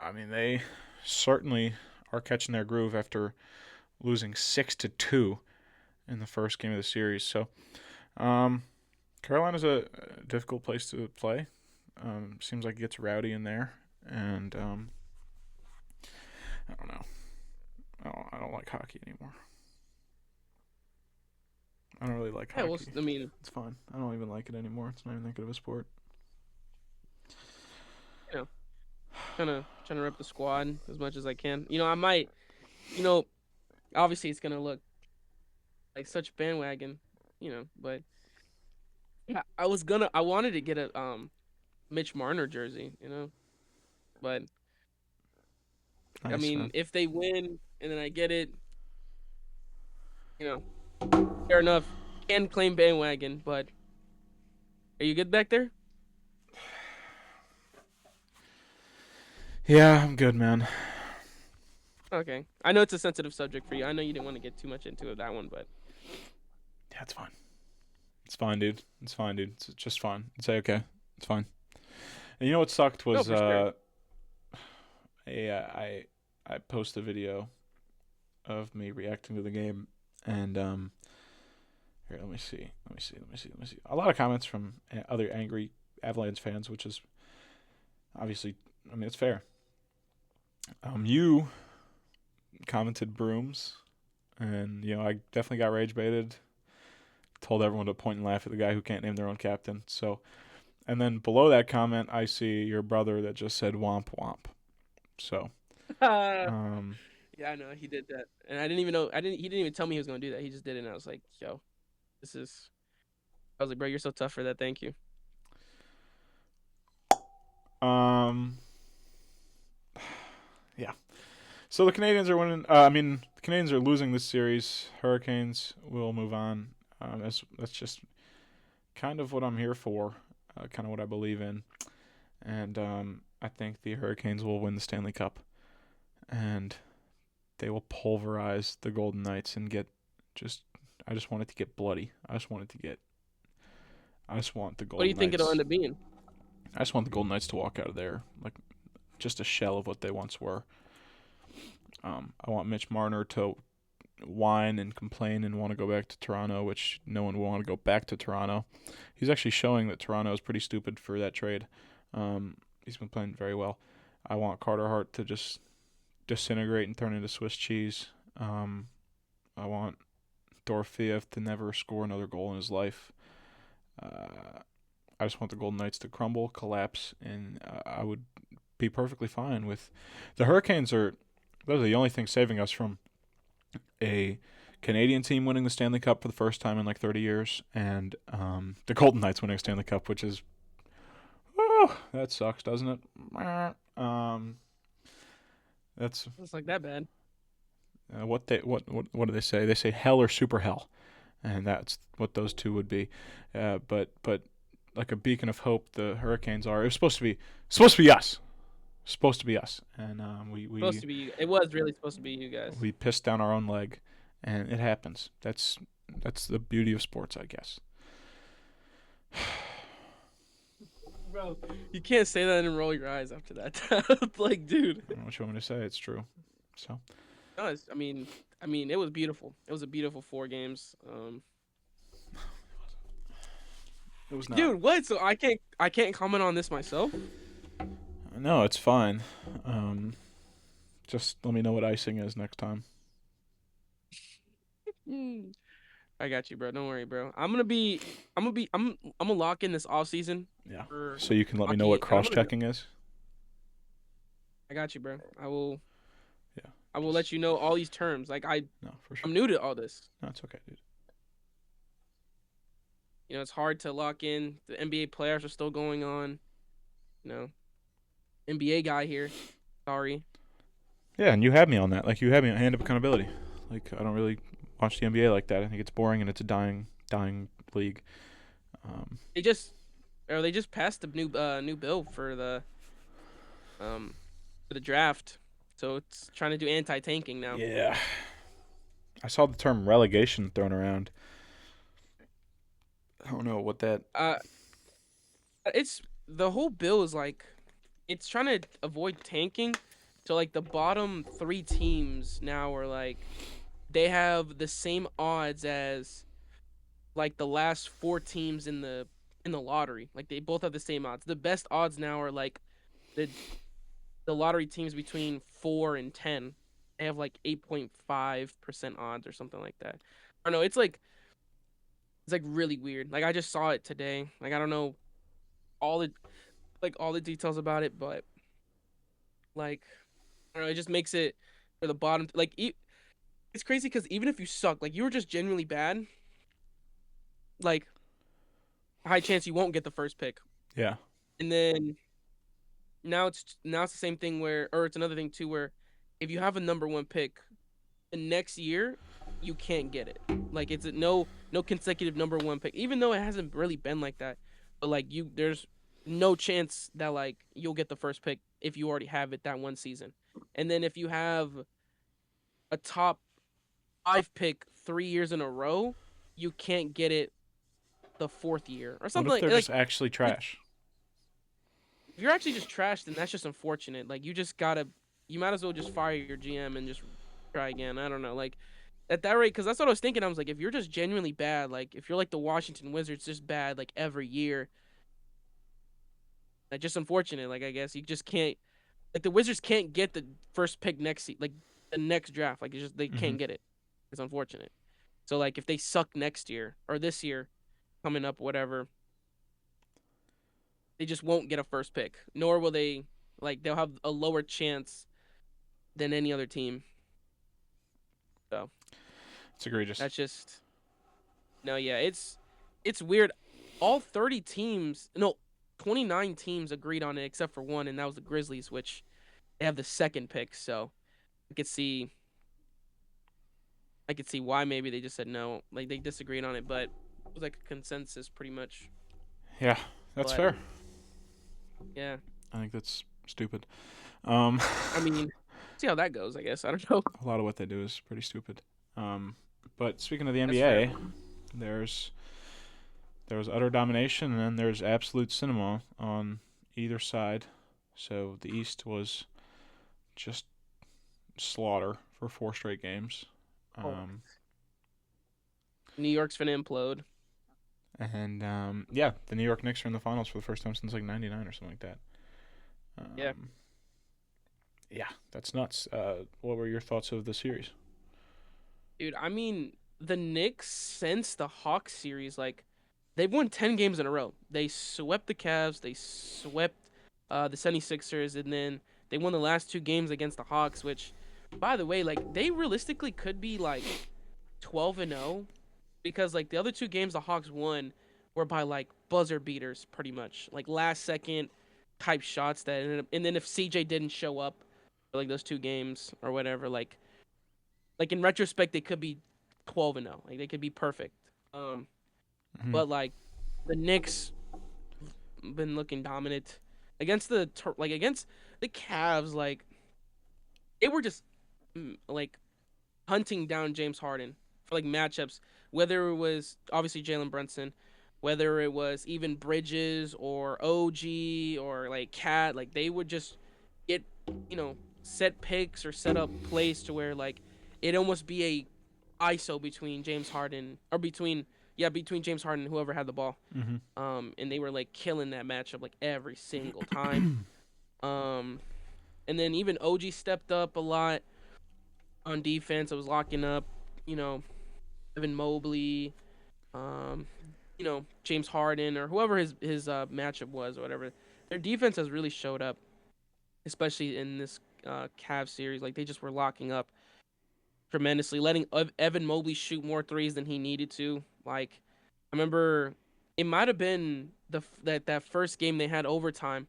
I mean they certainly are catching their groove after losing 6-2 in the first game of the series. So um, Carolina's a difficult place to play. Seems like it gets rowdy in there, and I don't know. I don't like hockey anymore. I don't really like Yeah, well, hockey. I mean, It's fun. I don't even like it anymore. It's not even that good of a sport. you know, trying to rep the squad as much as I can. I might, you know, obviously it's gonna look like such bandwagon, but yeah, I wanted to get a Mitch Marner jersey, but I Nice, mean, man. if they win and then I get it, you know, fair enough. Can claim bandwagon, but are you good back there? Yeah, I'm good, man. Okay. I know it's a sensitive subject for you. I know you didn't want to get too much into that one, but Yeah, it's fine. It's fine, dude. It's fine, dude. It's just fine. It's okay. It's fine. And you know what sucked no, was for sure. I posted a video of me reacting to the game, and here, let me see. Let me see. A lot of comments from other angry Avalanche fans, which is Obviously, I mean it's fair. You commented brooms, and I definitely got rage baited. Told everyone to point and laugh at the guy who can't name their own captain. So, and then below that comment, I see your brother that just said womp womp. So, yeah, um, I know he did that, and I didn't even know. I didn't. He didn't even tell me he was gonna do that. He just did it, and I was like, "Yo, this is." I was like, "Bro, you're so tough for that. Thank you." um, yeah. So the Canadians are winning. The Canadians are losing this series. Hurricanes will move on. That's just kind of what I'm here for. Kind of what I believe in, and I think the Hurricanes will win the Stanley Cup, and they will pulverize the Golden Knights and get just. I just want it to get bloody. I just want the What do you Golden think it'll Knights. end up being? I just want the Golden Knights to walk out of there like just a shell of what they once were. I want Mitch Marner to whine and complain and want to go back to Toronto, which no one will want to go back to Toronto. He's actually showing that Toronto is pretty stupid for that trade. He's been playing very well. I want Carter Hart to just disintegrate and turn into Swiss cheese. I want Dorofeev to never score another goal in his life. I just want the Golden Knights to crumble, collapse, and I would be perfectly fine with. The Hurricanes are those are the only things saving us from a Canadian team winning the Stanley Cup for the first time in like 30 years, and the Golden Knights winning a Stanley Cup, which is, oh, that sucks, doesn't it? That's It's like that bad. what do they say? They say hell or super hell, and that's what those two would be. But like a beacon of hope, the Hurricanes are. It was supposed to be us, supposed to be us, and Supposed to be. It was really supposed to be you guys. we pissed down our own leg, and it happens. That's the beauty of sports, I guess. Bro, you can't say that and roll your eyes after that. Like, dude. I don't know what you want me to say. It's true. So No, it was beautiful. It was a beautiful 4 games. it was not. Dude, what? So I can't comment on this myself. No, it's fine. Um, just let me know what icing is next time. Mm. I got you, bro. Don't worry, bro. I'm gonna lock in this off season Yeah. for So you can let me know what hockey, and cross checking is. I got you, bro. I will. Yeah. I will Just let you know all these terms. no, for sure. I'm new to all this. No, it's okay, dude. It's hard to lock in. The NBA playoffs are still going on. You know, NBA guy here. Sorry. Yeah, and you had me on that. Like you had me on hand of accountability. Like I don't really watch the NBA like that. I think it's boring and it's a dying league. Um, They just they just passed the new bill um for the draft. So it's trying to do anti-tanking now. yeah. I saw the term relegation thrown around. I don't know what that. Uh it's the whole bill is like it's trying to avoid tanking. So like the bottom 3 teams now are like they have the same odds as like the last 4 teams in the lottery. Like they both have the same odds. The best odds now are like the the lottery teams between 4 and 10. They have like 8.5% odds or something like that. I don't know. It's like really weird. Like I just saw it today. Like I don't know all the all the details about it, but like I don't know. It just makes it for the bottom. Like it's crazy because even if you suck, like you were just genuinely bad, like high chance you won't get the first pick. Yeah. And then now it's the same thing where, or it's another thing too, where if you have a number 1 pick, the next year you can't get it. Like it's no consecutive number 1 pick, even though it hasn't really been like that. But like there's no chance that like you'll get the first pick if you already have it that one season. And then if you have a top 5 pick 3 years in a row, you can't get it the fourth year or What something if they're like just actually like trash? if you're actually just trash, then that's just unfortunate. Like you might as well just fire your GM and just try again. I don't know, like at that rate, because that's what I was thinking. I was like, if you're just genuinely bad, like if you're like the Washington Wizards, just bad like every year, Like just unfortunate. Like I guess you just can't. Like the Wizards can't get the first pick like the next draft. Like it's just they Hmm. can't get it. It's unfortunate. So like if they suck next year or this year coming up, whatever, they just won't get a first pick. Nor will they like they'll have a lower chance than any other team. So It's egregious. that's just no, yeah, it's weird. All 30 teams, no, 29 teams agreed on it except for one, and that was the Grizzlies, which they have the second pick. So I could see, I could see why maybe they just said no, like they disagreed on it, but it was like a consensus pretty much. Yeah, that's But fair. yeah, I think that's stupid. Um, I mean, see how that goes. I guess I don't know. a lot of what they do is pretty stupid. Um, but speaking of the That's fair. NBA, there's there was utter domination, and then there's absolute cinema on either side. So the East was just slaughter for 4 straight games. Oh, Um, New York's finna implode. and yeah, the New York Knicks are in the finals for the first time since like '99 or something like that. Yeah, Um, yeah, that's nuts. What were your thoughts of the series? dude. I mean, the Knicks since the Hawks series, like they've won 10 games in a row. They swept the Cavs, they swept the 76ers, and then they won the last two games against the Hawks, which, by the way, like they realistically could be like 12-0 because like the other two games the Hawks won were by like buzzer beaters, pretty much like last second type shots that ended up. And then if CJ didn't show up for like those two games or whatever, like in retrospect they could be 12-0, like they could be perfect. Um, Hmm. but like the Knicks been looking dominant against like against the Cavs. Like they were just like hunting down James Harden for like matchups, whether it was obviously Jalen Brunson, whether it was even Bridges or OG or like Cat. Like they would just get set picks or set up plays to where like it almost be a ISO between James Harden or between James Harden and whoever had the ball. Hmm. And they were like killing that matchup like every single time. Um, and then even OG stepped up a lot on defense. I was locking up, you know, Evan Mobley, um, James Harden or whoever his matchup was or whatever. Their defense has really showed up, especially in this Cavs series. Like they just were locking up tremendously, letting Evan Mobley shoot more threes than he needed to. Like I remember, it might have been that first game they had overtime.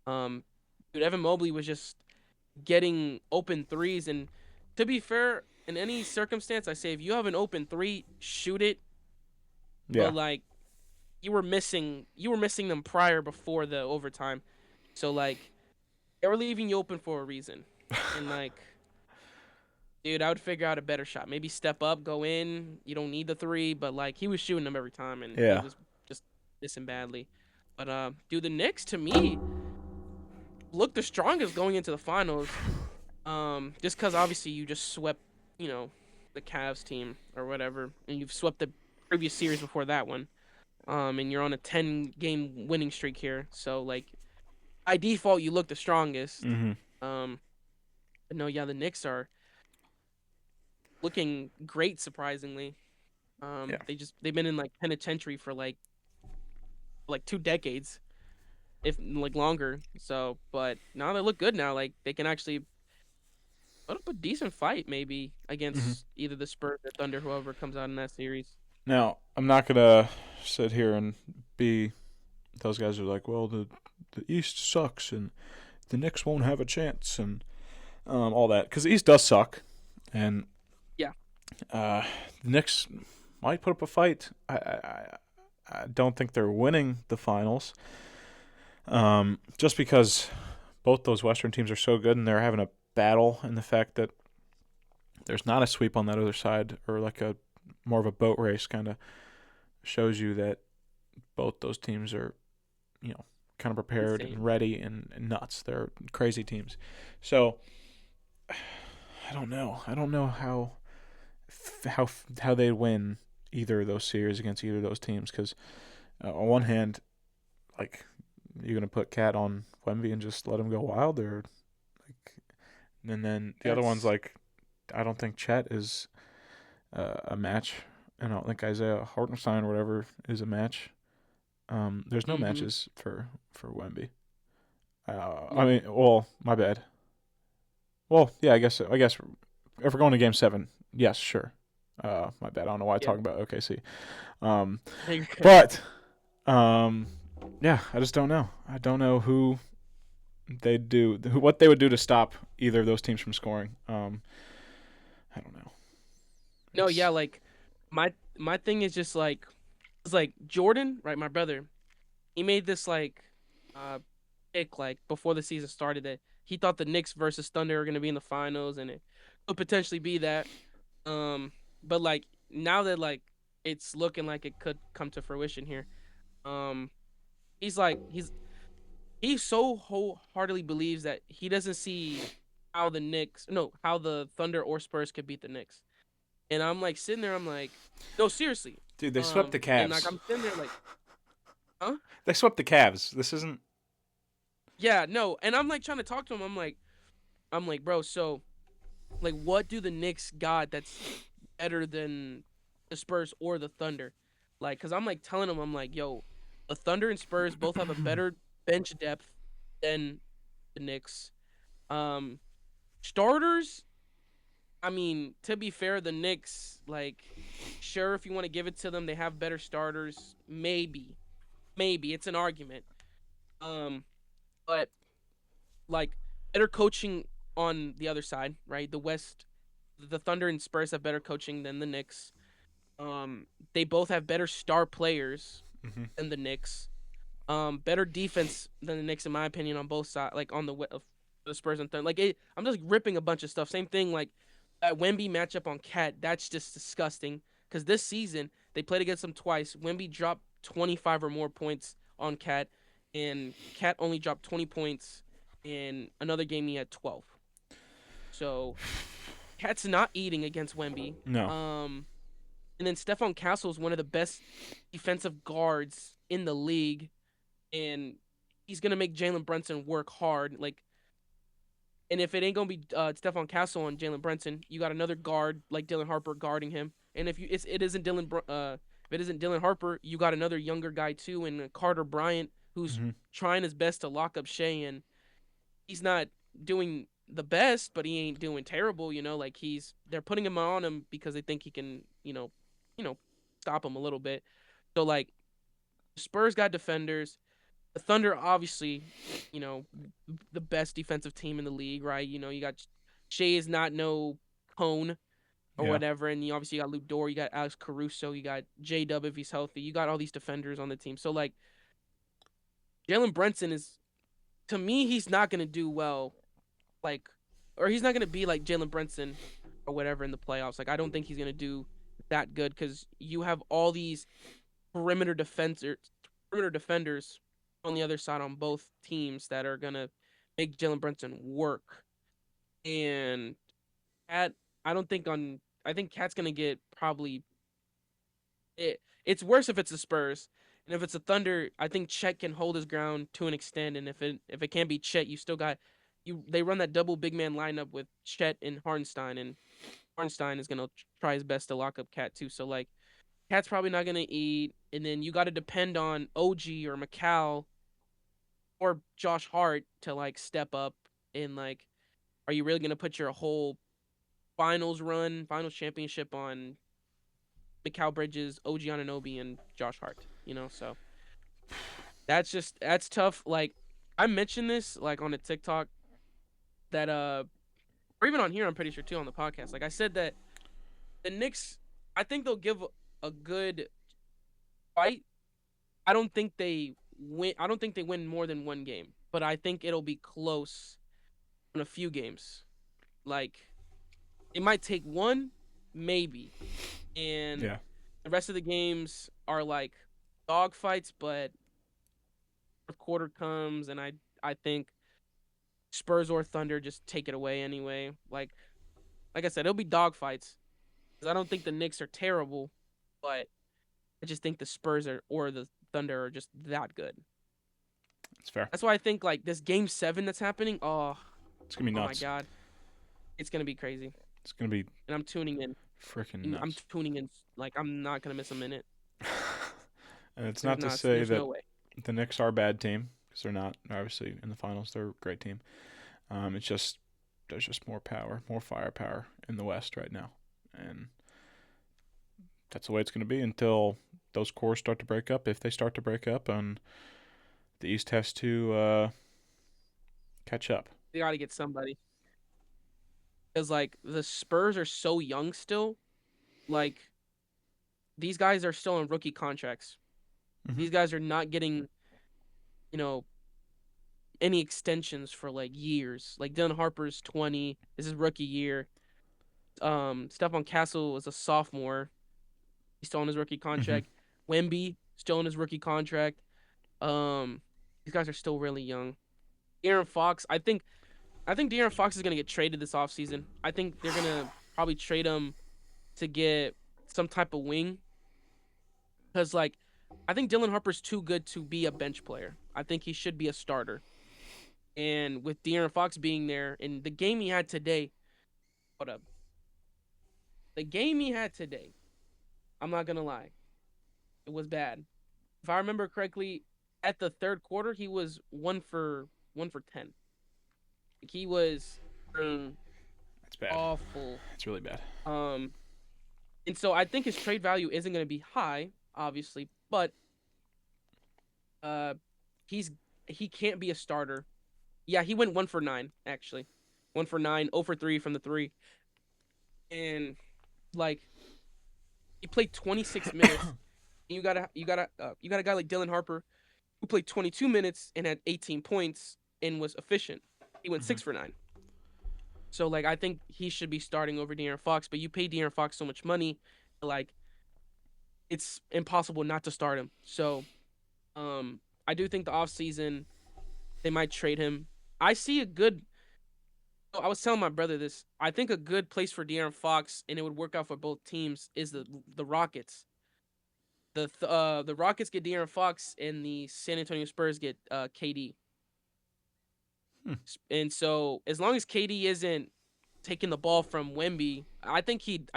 Um, dude, Evan Mobley was just getting open threes, and to be fair, in any circumstance, I say if you have an open three, shoot it. Yeah. But like you were missing them prior before the overtime, so like they were leaving you open for a reason, and like dude, I would figure out a better shot. Maybe step up, go in. You don't need the three, but like he was shooting them every time, and he Yeah. was just missing badly. But dude, the Knicks to me look the strongest going into the finals. Just because obviously you just swept, you know, the Cavs team or whatever, and you've swept the previous series before that one. And you're on a 10-game winning streak here, so like by default you look the strongest. Hmm. Um, but no, yeah, the Knicks are looking great surprisingly. Yeah. They've been in like penitentiary for like 2 decades, if like longer. So, but now they look good now. Like they can actually put up a decent fight maybe Hmm. against either the Spurs or Thunder, whoever comes out in that series. Now, I'm not gonna sit here and be those guys who are like, well, the East sucks and the Knicks won't have a chance and all that because the East does suck, and Yeah, uh, the Knicks might put up a fight. I don't think they're winning the finals, just because both those Western teams are so good and they're having a battle, and the fact that there's not a sweep on that other side or like a more of a boat race kind of shows you that both those teams are, kind of prepared and insane. ready and nuts. They're crazy teams. So I don't know. I don't know how they win either of those series against either of those teams because on one hand, like You gonna put Cat on Wemby and just let him go wild, or like? And then the other one's That's like, I don't think Chet is a match. I don't think Isaiah Hartenstein or whatever is a match. There's no mm-hmm. matches for Wemby. I No. mean, well, my bad. Well, yeah, I guess if we're going to Game 7, yes, sure. My bad. I don't know why I Yeah. talk about OKC. Um, You're good. but um, yeah, I just don't know. I don't know what they would do to stop either of those teams from scoring. I don't know. No, yeah, It's like my thing is just like it's like Jordan, right? My brother, he made this like uh pick like before the season started that he thought the Knicks versus Thunder were gonna be in the finals and it could potentially be that. Um, but like now that like it's looking like it could come to fruition here. Um, he's like he so wholeheartedly believes that he doesn't see how the Knicks, no, how the Thunder or Spurs could beat the Knicks. And I'm like sitting there, I'm like, no, seriously. dude. They swept the And like Cavs. I'm sitting there like, huh? They swept the Cavs. This isn't. Yeah, no. And I'm like trying to talk to him. I'm like, bro, so like what do the Knicks got that's better than the Spurs or the Thunder? Like, cause I'm like telling him, I'm like, yo, the Thunder and Spurs both have a better bench depth than the Knicks. Um, starters, I mean, to be fair, the Knicks, like, sure, if you want to give it to them, they have better starters. Maybe it's an argument. Um, but like better coaching on the other side, right? The West, the Thunder and Spurs have better coaching than the Knicks. They both have better star players Mm-hmm. than the Knicks. Better defense than the Knicks in my opinion on both sides, like on the Spurs and Thunder. I'm just ripping a bunch of stuff. Same thing like that Wemby matchup on Cat. That's just disgusting because this season they played against them twice. Wemby dropped 25 or more points on Cat, and Cat only dropped 20 points. In another game, he had 12. So Cat's not eating against Wemby. No. And then Stephon Castle is one of the best defensive guards in the league, and he's gonna make Jalen Brunson work hard. Like, and if it ain't gonna be Stephon Castle and Jalen Brunson, you got another guard like Dylan Harper guarding him. And if it isn't if it isn't Dylan Harper, you got another younger guy too, and Carter Bryant who's Mm-hmm. trying his best to lock up Shea, and he's not doing the best, but he ain't doing terrible. Like they're putting him on him because they think he can, you know, stop him a little bit. So like Spurs got defenders. The Thunder, obviously, you know, the best defensive team in the league, right? You got Shea is not no cone or Yeah. whatever, and you obviously got Luke Dort, you got Alex Caruso, you got J Dub if he's healthy, you got all these defenders on the team. So like Jalen Brunson is, to me, he's not gonna do well, like, or he's not gonna be like Jalen Brunson or whatever in the playoffs. Like I don't think he's gonna do that good because you have all these perimeter defenders, perimeter defenders on the other side on both teams that are gonna make Jalen Brunson work. And Cat, I don't think on. I think Cat's gonna get probably. It's worse if it's the Spurs, and if it's the Thunder, I think Chet can hold his ground to an extent. And if it can't be Chet, you still got you. They run that double big man lineup with Chet and Hardenstein, and Hardenstein is gonna try his best to lock up Cat too. So like Cat's probably not gonna eat, and then you got to depend on OG or McCall or Josh Hart to like step up and like, are you really gonna put your whole finals championship on Mikal Bridges, OG Ananobi, and Josh Hart? So that's tough. Like I mentioned this like on a TikTok that or even on here, I'm pretty sure too on the podcast. Like I said that the Knicks, I think they'll give a good fight. I don't think they win. I don't think they win more than one game, but I think it'll be close in a few games. Like it might take one, maybe, and Yeah. the rest of the games are like dog fights. But fourth quarter comes, and I think Spurs or Thunder just take it away anyway. Like I said, it'll be dog fights. 'Cause I don't think the Knicks are terrible, but I just think the Spurs or the Thunder are just that good. It's fair. That's why I think like this game 7 that's happening. It's gonna be Oh my nuts. God, it's gonna be crazy, It's gonna be and I'm tuning in. freaking And I'm nuts. tuning in. Like I'm not gonna miss a minute. And it's There's not to not. say There's that no way. the Knicks are a bad team because they're not. Obviously, in the finals, they're a great team. It's just there's just more power, more firepower in the West right now, and that's the way it's going to be until those cores start to break up. If they start to break up, and the East has to catch up. They got to get somebody because like the Spurs are so young still. Like these guys are still on rookie contracts. Mm-hmm. These guys are not getting, you know, any extensions for like years. Like Dylan Harper's 20. This is rookie year. Stephon Castle was a sophomore. He's still on his rookie Mm-hmm. contract. Wemby still on his rookie contract. Um, these guys are still really young. Aaron Fox, I think De'Aaron Fox is gonna get traded this offseason. I think they're gonna probably trade him to get some type of wing. Because like I think Dylan Harper's too good to be a bench player. I think he should be a starter. And with De'Aaron Fox being there in the game he had today, hold up. The game he had today, I'm not gonna lie, it was bad. If I remember correctly, at the third quarter, he was 1 for 10. Like, he was It's bad. awful. It's really bad. Um, and so I think his trade value isn't going to be high, obviously, but uh, he's he can't be a starter. Yeah, he went 1 for 9 actually, 1 for 9, 0 for 3 from the three, and like he played 26 minutes. And you got a guy like Dylan Harper who played 22 minutes and had 18 points and was efficient. He went Mm-hmm. 6 for 9. So like I think he should be starting over De'Aaron Fox, but you pay De'Aaron Fox so much money, like it's impossible not to start him. So I do think the offseason they might trade him. I see a good I was telling my brother this. I think a good place for De'Aaron Fox and it would work out for both teams is the Rockets. The Rockets get De'Aaron Fox and the San Antonio Spurs get KD. Hmm. And so as long as KD isn't taking the ball from Wemby, I think he'd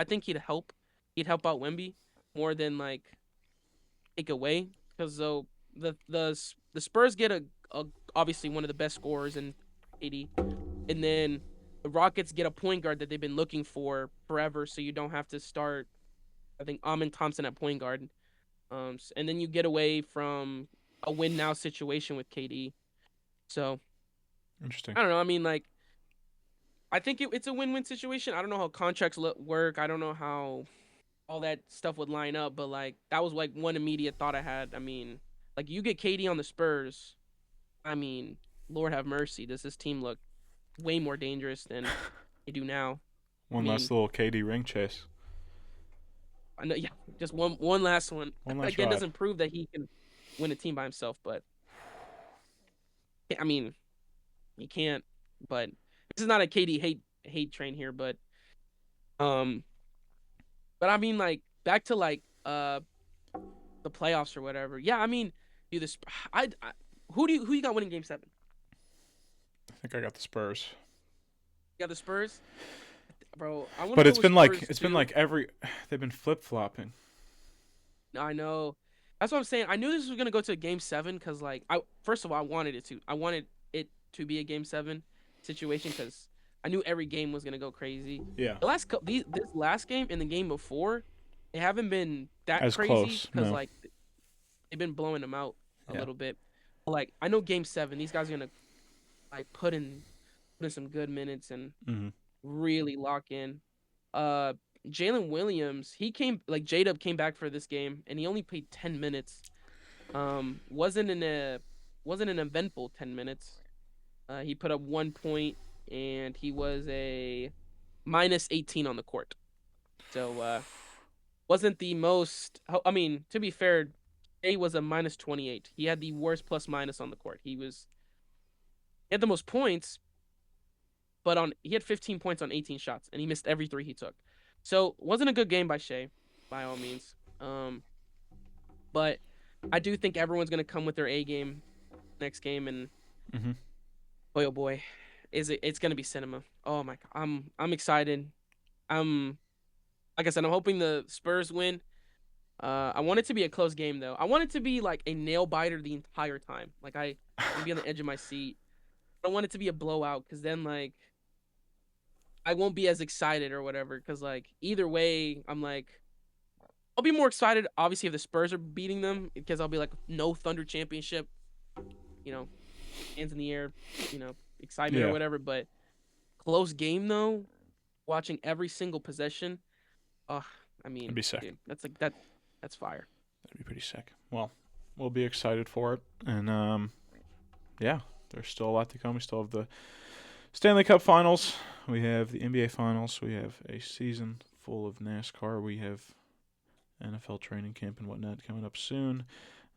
help. He'd help out Wemby more than like take away because though the Spurs get a obviously one of the best scorers in KD, and then the Rockets get a point guard that they've been looking for forever, so you don't have to start. I think Amin Thompson at point guard, and then you get away from a win now situation with KD. So Interesting. I don't know. I mean, like I think it's a win-win situation. I don't know how contracts work. I don't know how all that stuff would line up, but like that was like one immediate thought I had. I mean, like you get KD on the Spurs. I mean, Lord have mercy. Does this team look way more dangerous than they do now? I One last mean, little KD ring chase. I know, yeah, just one last one. One last Again, ride. doesn't prove that he can win a team by himself, but I mean, he can't. But this is not a KD hate train here, um, but I mean, like back to like the playoffs or whatever. Yeah, I mean, do this. I who you got winning Game 7? I think I got the Spurs. You got the Spurs, bro. I want to But go with Spurs it's been too. like they've been flip flopping. I know. That's what I'm saying. I knew this was gonna go to a Game 7 because like I first of all I wanted it to. I wanted it to be a Game 7 situation because I knew every game was gonna go crazy. Yeah. This last game and the game before, they haven't been that As crazy close. because No. like they've been blowing them out a Yeah. little bit. But, like I know Game 7, these guys are gonna like put in some good minutes and Mm-hmm. really lock in. Uh, Jalen Williams, he came like J-Dub came back for this game and he only played 10 minutes. Wasn't in a wasn't an eventful 10 minutes. He put up 1 point and he was a minus 18 on the court. So wasn't the most. I mean, to be fair, A was a minus 28. He had the worst plus minus on the court. He had the most points, but he had 15 points on 18 shots, and he missed every three he took. So wasn't a good game by Shea, by all means. But I do think everyone's gonna come with their A game. next game, and Hmm. boy, oh boy, it's gonna be cinema. Oh my god, I'm excited. I'm like I said, I'm hoping the Spurs win. I want it to be a close game though. I want it to be like a nail biter the entire time. Like I want to be on the edge of my seat. I don't want it to be a blowout because then like I won't be as excited or whatever. Because like either way, I'm like I'll be more excited obviously if the Spurs are beating them because I'll be like no Thunder championship, you know, hands in the air, excitement or Yeah, whatever. But close game though, watching every single possession. Oh, I that'd mean, be sick. dude, that's like that. That's fire. That'd be pretty sick. Well, we'll be excited for it, and yeah, there's still a lot to come. We still have the Stanley Cup Finals. We have the NBA Finals. We have a season full of NASCAR. We have NFL training camp and whatnot coming up soon.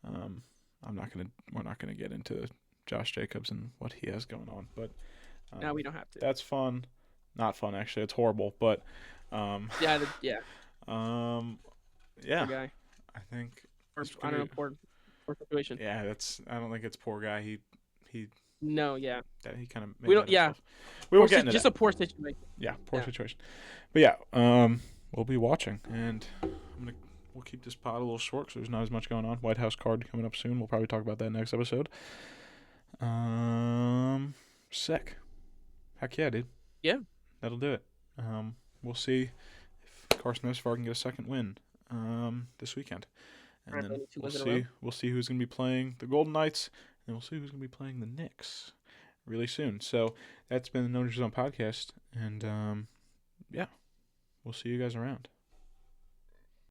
Um, we're not gonna get into Josh Jacobs and what he has going on, but Now we don't have to. that's fun. Not fun actually. It's horrible, but Yeah, yeah. um, Poor yeah, guy. I think Or, it's I don't gonna. know, poor situation. Yeah, that's. I don't think it's poor guy. He No, yeah. that he kind of We made don't. that Yeah, himself. We won't get into just that. a poor situation. Yeah, poor Yeah. situation. But yeah, we'll be watching, and we'll keep this pod a little short because there's not as much going on. White House card coming up soon. We'll probably talk about that next episode. Sick. Heck yeah, dude. Yeah. That'll do it. We'll see if Carson Wentz can get a second win this weekend, and Right, then two we'll wins in a row. see who's gonna be playing the Golden Knights, and we'll see who's gonna be playing the Knicks really soon. So that's been the No News Zone podcast, and yeah, we'll see you guys around.